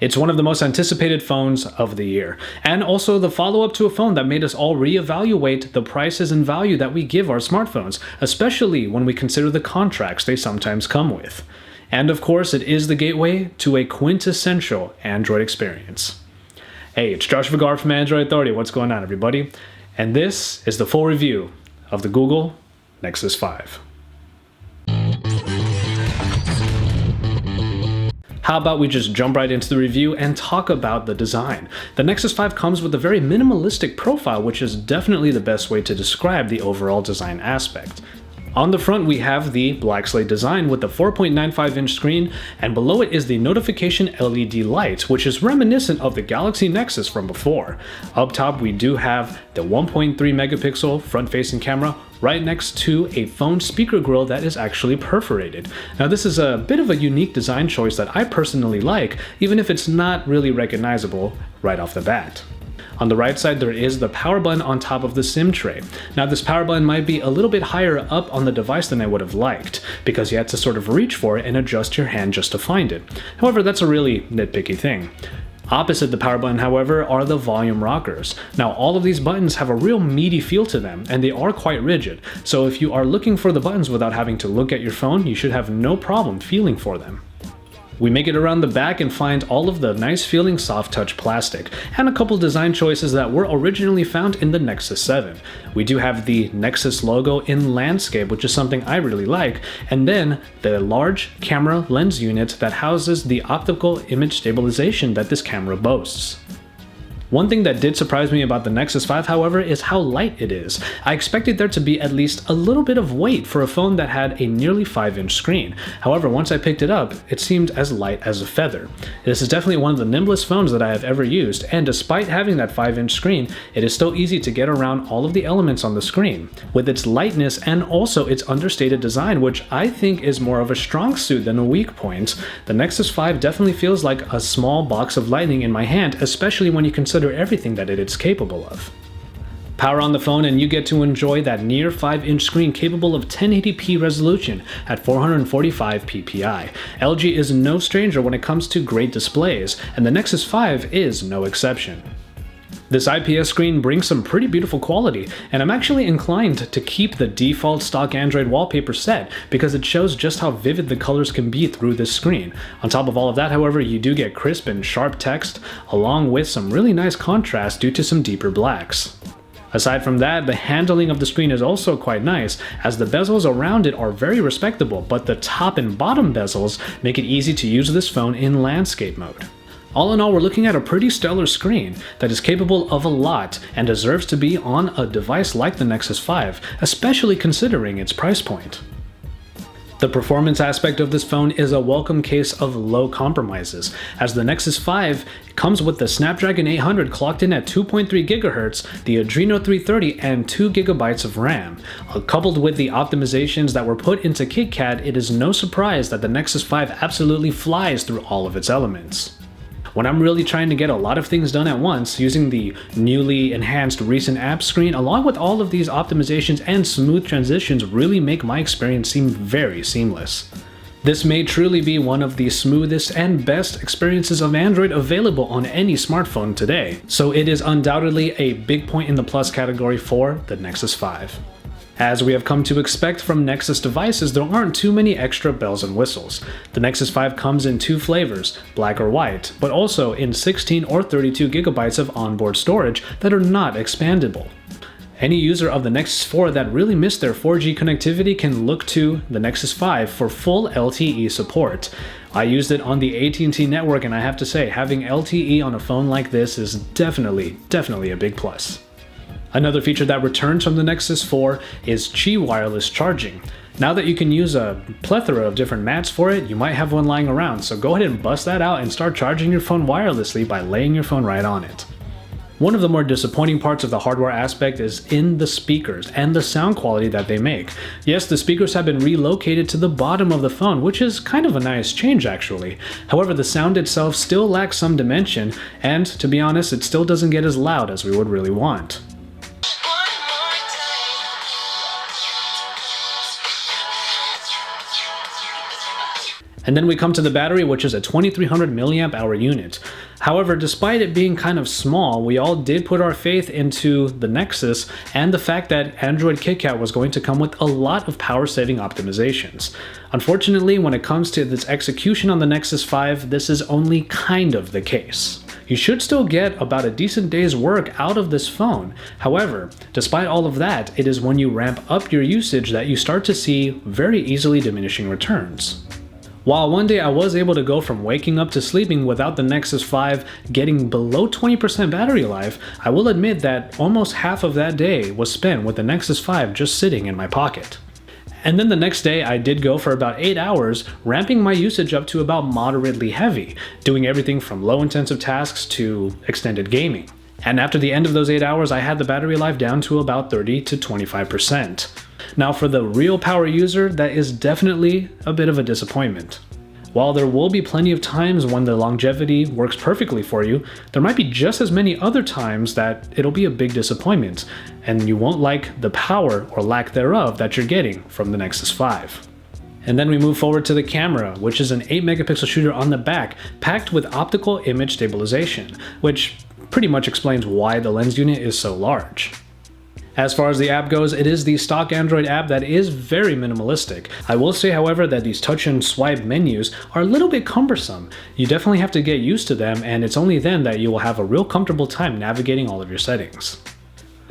It's one of the most anticipated phones of the year, and also the follow-up to a phone that made us all reevaluate the prices and value that we give our smartphones, especially when we consider the contracts they sometimes come with. And of course, it is the gateway to a quintessential Android experience. Hey, it's Josh Vergara from Android Authority. What's going on, everybody? And this is the full review of the Google Nexus 5. How about we just jump right into the review and talk about the design? The Nexus 5 comes with a very minimalistic profile, which is definitely the best way to describe the overall design aspect. On the front, we have the black slate design with the 4.95-inch screen, and below it is the notification LED light, which is reminiscent of the Galaxy Nexus from before. Up top, we do have the 1.3 megapixel front-facing camera right next to a phone speaker grill that is actually perforated. Now, this is a bit of a unique design choice that I personally like, even if it's not really recognizable right off the bat. On the right side, there is the power button on top of the SIM tray. Now, this power button might be a little bit higher up on the device than I would have liked, because you had to sort of reach for it and adjust your hand just to find it. However, that's a really nitpicky thing. Opposite the power button, however, are the volume rockers. Now, all of these buttons have a real meaty feel to them, and they are quite rigid, so if you are looking for the buttons without having to look at your phone, you should have no problem feeling for them. We make it around the back and find all of the nice feeling soft touch plastic, and a couple design choices that were originally found in the Nexus 7. We do have the Nexus logo in landscape, which is something I really like, and then the large camera lens unit that houses the optical image stabilization that this camera boasts. One thing that did surprise me about the Nexus 5, however, is how light it is. I expected there to be at least a little bit of weight for a phone that had a nearly 5-inch screen. However, once I picked it up, it seemed as light as a feather. This is definitely one of the nimblest phones that I have ever used, and despite having that 5-inch screen, it is still easy to get around all of the elements on the screen. With its lightness and also its understated design, which I think is more of a strong suit than a weak point, the Nexus 5 definitely feels like a small box of lightning in my hand, especially when you consider everything that it is capable of. Power on the phone and you get to enjoy that near 5-inch screen capable of 1080p resolution at 445 ppi. LG is no stranger when it comes to great displays, and the Nexus 5 is no exception. This IPS screen brings some pretty beautiful quality, and I'm actually inclined to keep the default stock Android wallpaper set because it shows just how vivid the colors can be through this screen. On top of all of that, however, you do get crisp and sharp text, along with some really nice contrast due to some deeper blacks. Aside from that, the handling of the screen is also quite nice, as the bezels around it are very respectable, but the top and bottom bezels make it easy to use this phone in landscape mode. All in all, we're looking at a pretty stellar screen that is capable of a lot and deserves to be on a device like the Nexus 5, especially considering its price point. The performance aspect of this phone is a welcome case of low compromises, as the Nexus 5 comes with the Snapdragon 800 clocked in at 2.3 GHz, the Adreno 330, and 2 GB of RAM. Coupled with the optimizations that were put into KitKat, it is no surprise that the Nexus 5 absolutely flies through all of its elements. When I'm really trying to get a lot of things done at once, using the newly enhanced recent apps screen along with all of these optimizations and smooth transitions really make my experience seem very seamless. This may truly be one of the smoothest and best experiences of Android available on any smartphone today, so it is undoubtedly a big point in the plus category for the Nexus 5. As we have come to expect from Nexus devices, there aren't too many extra bells and whistles. The Nexus 5 comes in two flavors, black or white, but also in 16 or 32 GB of onboard storage that are not expandable. Any user of the Nexus 4 that really missed their 4G connectivity can look to the Nexus 5 for full LTE support. I used it on the AT&T network, and I have to say, having LTE on a phone like this is definitely a big plus. Another feature that returns from the Nexus 4 is Qi wireless charging. Now that you can use a plethora of different mats for it, you might have one lying around, so go ahead and bust that out and start charging your phone wirelessly by laying your phone right on it. One of the more disappointing parts of the hardware aspect is in the speakers and the sound quality that they make. Yes, the speakers have been relocated to the bottom of the phone, which is kind of a nice change actually. However, the sound itself still lacks some dimension, and to be honest, it still doesn't get as loud as we would really want. And then we come to the battery, which is a 2300 milliamp hour unit. However, despite it being kind of small, we all did put our faith into the Nexus and the fact that Android KitKat was going to come with a lot of power-saving optimizations. Unfortunately, when it comes to this execution on the Nexus 5, this is only kind of the case. You should still get about a decent day's work out of this phone. However, despite all of that, it is when you ramp up your usage that you start to see very easily diminishing returns. While one day I was able to go from waking up to sleeping without the Nexus 5 getting below 20% battery life, I will admit that almost half of that day was spent with the Nexus 5 just sitting in my pocket. And then the next day I did go for about 8 hours, ramping my usage up to about moderately heavy, doing everything from low intensive tasks to extended gaming. And after the end of those 8 hours, I had the battery life down to about 30 to 25%. Now for the real power user, that is definitely a bit of a disappointment. While there will be plenty of times when the longevity works perfectly for you, there might be just as many other times that it'll be a big disappointment, and you won't like the power or lack thereof that you're getting from the Nexus 5. And then we move forward to the camera, which is an 8 megapixel shooter on the back, packed with optical image stabilization, which pretty much explains why the lens unit is so large. As far as the app goes, it is the stock Android app that is very minimalistic. I will say, however, that these touch and swipe menus are a little bit cumbersome. You definitely have to get used to them, and it's only then that you will have a real comfortable time navigating all of your settings.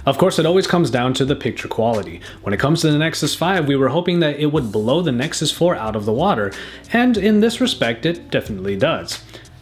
Of course, it always comes down to the picture quality. When it comes to the Nexus 5, we were hoping that it would blow the Nexus 4 out of the water, and in this respect, it definitely does.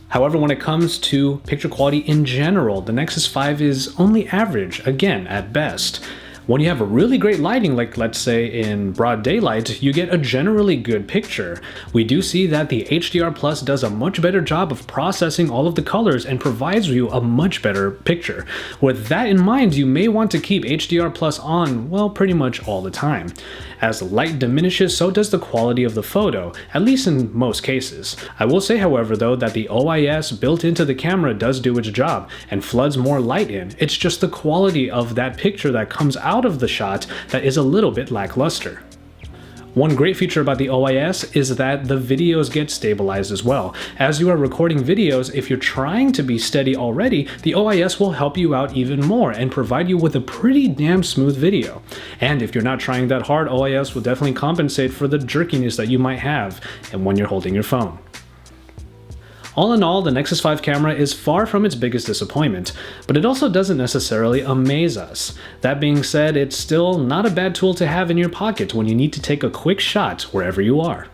However, when it comes to picture quality in general, the Nexus 5 is only average, again, at best. When you have a really great lighting, like let's say in broad daylight, you get a generally good picture. We do see that the HDR Plus does a much better job of processing all of the colors and provides you a much better picture. With that in mind, you may want to keep HDR Plus on, well, pretty much all the time. As light diminishes, so does the quality of the photo, at least in most cases. I will say, however, though, that the OIS built into the camera does do its job and floods more light in. It's just the quality of that picture that comes out of the shot that is a little bit lackluster. One great feature about the OIS is that the videos get stabilized as well. As you are recording videos, if you're trying to be steady already, the OIS will help you out even more and provide you with a pretty damn smooth video. And if you're not trying that hard, OIS will definitely compensate for the jerkiness that you might have when you're holding your phone. All in all, the Nexus 5 camera is far from its biggest disappointment, but it also doesn't necessarily amaze us. That being said, it's still not a bad tool to have in your pocket when you need to take a quick shot wherever you are.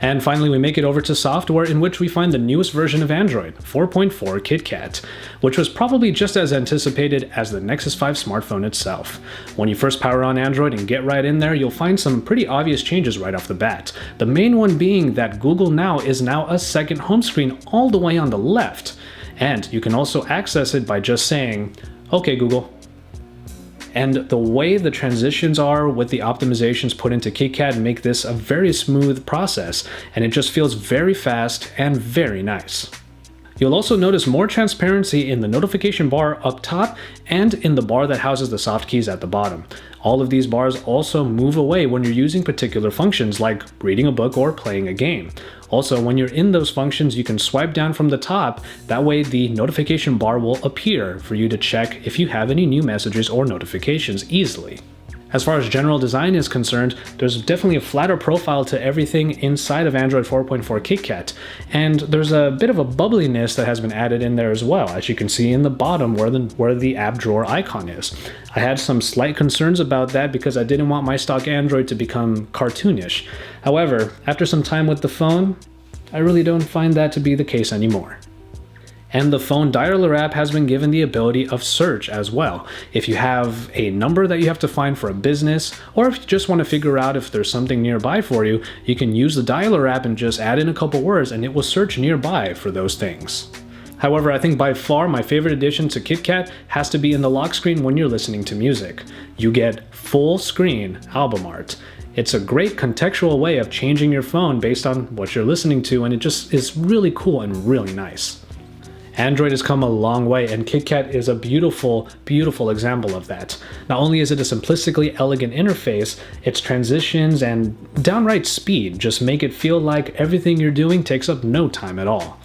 And finally, we make it over to software, in which we find the newest version of Android, 4.4 KitKat, which was probably just as anticipated as the Nexus 5 smartphone itself. When you first power on Android and get right in there, you'll find some pretty obvious changes right off the bat. The main one being that Google Now is now a second home screen all the way on the left. And you can also access it by just saying, "Okay, Google." And the way the transitions are with the optimizations put into KitKat make this a very smooth process, and it just feels very fast and very nice. You'll also notice more transparency in the notification bar up top and in the bar that houses the soft keys at the bottom. All of these bars also move away when you're using particular functions like reading a book or playing a game. Also, when you're in those functions, you can swipe down from the top. That way the notification bar will appear for you to check if you have any new messages or notifications easily. As far as general design is concerned, there's definitely a flatter profile to everything inside of Android 4.4 KitKat, and there's a bit of a bubbliness that has been added in there as well, as you can see in the bottom where the app drawer icon is. I had some slight concerns about that because I didn't want my stock Android to become cartoonish. However, after some time with the phone, I really don't find that to be the case anymore. And the phone dialer app has been given the ability of search as well. If you have a number that you have to find for a business, or if you just want to figure out if there's something nearby for you, you can use the dialer app and just add in a couple words and it will search nearby for those things. However, I think by far my favorite addition to KitKat has to be in the lock screen when you're listening to music. You get full screen album art. It's a great contextual way of changing your phone based on what you're listening to, and it just is really cool and really nice. Android has come a long way, and KitKat is a beautiful, beautiful example of that. Not only is it a simplistically elegant interface, its transitions and downright speed just make it feel like everything you're doing takes up no time at all.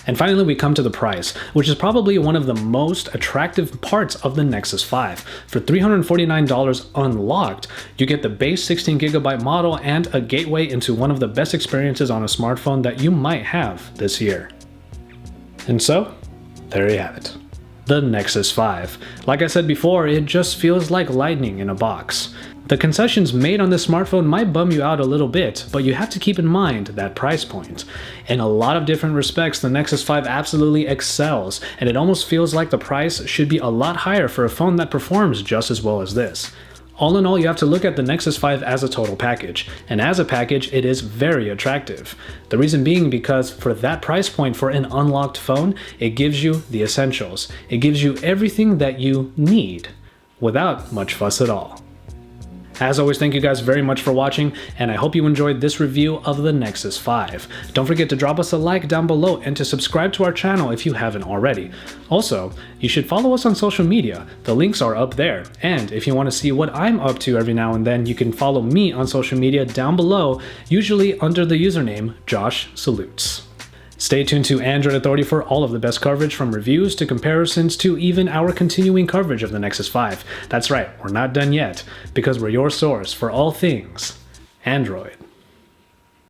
And finally, we come to the price, which is probably one of the most attractive parts of the Nexus 5. For $349 unlocked, you get the base 16GB model and a gateway into one of the best experiences on a smartphone that you might have this year. And so, there you have it. The Nexus 5. Like I said before, it just feels like lightning in a box. The concessions made on this smartphone might bum you out a little bit, but you have to keep in mind that price point. In a lot of different respects, the Nexus 5 absolutely excels, and it almost feels like the price should be a lot higher for a phone that performs just as well as this. All in all, you have to look at the Nexus 5 as a total package, and as a package, it is very attractive. The reason being because for that price point for an unlocked phone, it gives you the essentials. It gives you everything that you need, without much fuss at all. As always, thank you guys very much for watching, and I hope you enjoyed this review of the Nexus 5. Don't forget to drop us a like down below and to subscribe to our channel if you haven't already. Also, you should follow us on social media. The links are up there. And if you want to see what I'm up to every now and then, you can follow me on social media down below, usually under the username Josh Salutes. Stay tuned to Android Authority for all of the best coverage, from reviews to comparisons to even our continuing coverage of the Nexus 5. That's right, we're not done yet, because we're your source for all things Android.